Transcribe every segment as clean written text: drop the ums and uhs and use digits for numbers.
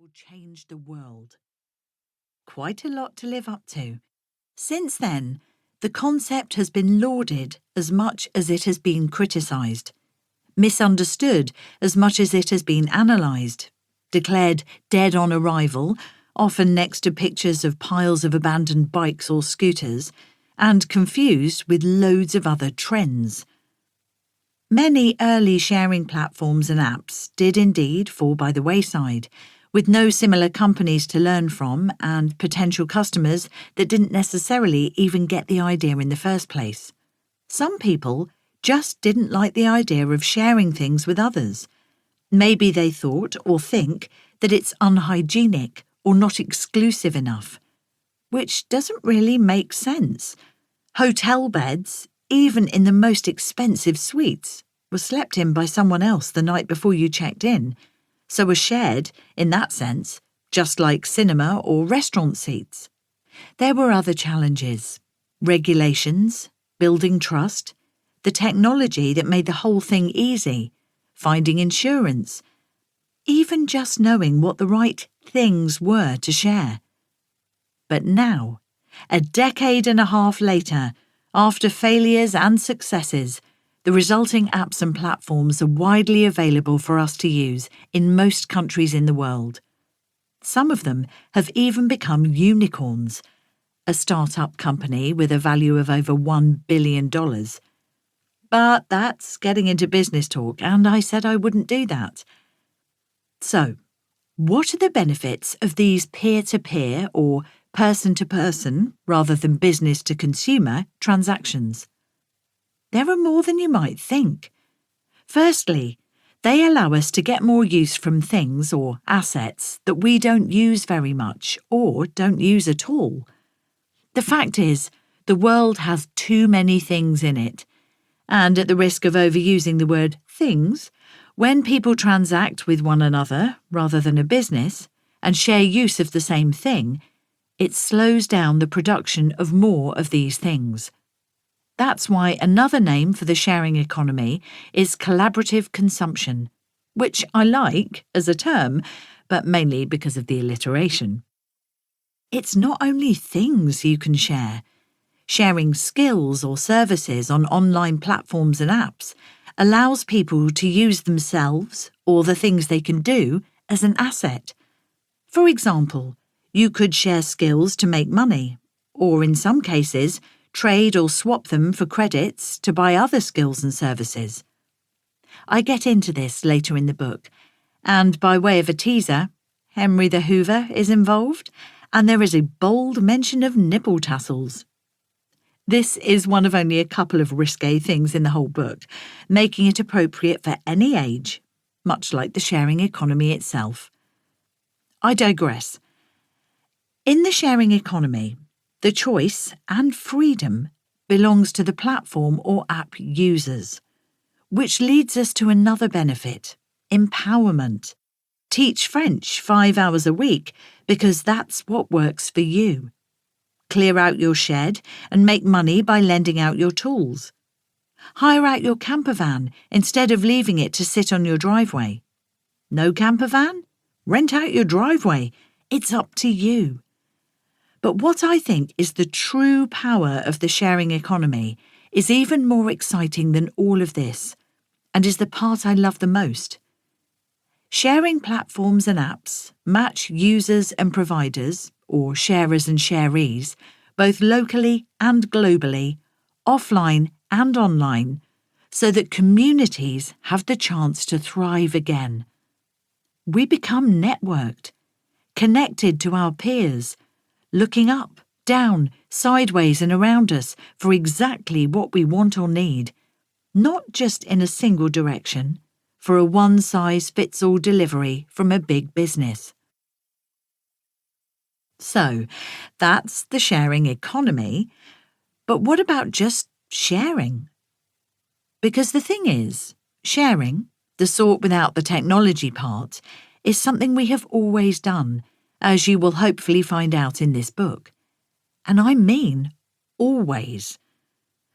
will change the world. Quite a lot to live up to. Since then, the concept has been lauded as much as it has been criticised, misunderstood as much as it has been analysed, declared dead on arrival, often next to pictures of piles of abandoned bikes or scooters, and confused with loads of other trends. Many early sharing platforms and apps did indeed fall by the wayside, with no similar companies to learn from and potential customers that didn't necessarily even get the idea in the first place. Some people just didn't like the idea of sharing things with others. Maybe they thought or think that it's unhygienic or not exclusive enough, which doesn't really make sense. Hotel beds, even in the most expensive suites, were slept in by someone else the night before you checked in, so were shared, in that sense, just like cinema or restaurant seats. There were other challenges: regulations, building trust, the technology that made the whole thing easy, finding insurance, even just knowing what the right things were to share. But now, a decade and a half later, after failures and successes, the resulting apps and platforms are widely available for us to use in most countries in the world. Some of them have even become unicorns, a start-up company with a value of over $1 billion. But that's getting into business talk, and I said I wouldn't do that. So, what are the benefits of these peer-to-peer or person-to-person, rather than business-to-consumer, transactions? There are more than you might think. Firstly, they allow us to get more use from things or assets that we don't use very much or don't use at all. The fact is, the world has too many things in it, and at the risk of overusing the word things, when people transact with one another rather than a business and share use of the same thing, it slows down the production of more of these things. That's why another name for the sharing economy is collaborative consumption, which I like as a term, but mainly because of the alliteration. It's not only things you can share. Sharing skills or services on online platforms and apps allows people to use themselves or the things they can do as an asset. For example, you could share skills to make money, or in some cases, trade or swap them for credits to buy other skills and services. I get into this later in the book, and by way of a teaser, Henry the Hoover is involved, and there is a bold mention of nipple tassels. This is one of only a couple of risque things in the whole book, making it appropriate for any age, much like the sharing economy itself. I digress. In the sharing economy, the choice and freedom belongs to the platform or app users, which leads us to another benefit: empowerment. Teach French 5 hours a week because that's what works for you. Clear out your shed and make money by lending out your tools. Hire out your camper van instead of leaving it to sit on your driveway. No camper van? Rent out your driveway. It's up to you. But what I think is the true power of the sharing economy is even more exciting than all of this, and is the part I love the most. Sharing platforms and apps match users and providers, or sharers and sharees, both locally and globally, offline and online, so that communities have the chance to thrive again. We become networked, connected to our peers, looking up, down, sideways and around us for exactly what we want or need, not just in a single direction, for a one-size-fits-all delivery from a big business. So, that's the sharing economy, but what about just sharing? Because the thing is, sharing, the sort without the technology part, is something we have always done, as you will hopefully find out in this book. And I mean always.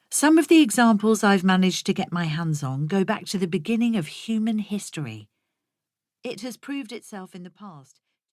Some of the examples I've managed to get my hands on go back to the beginning of human history. It has proved itself in the past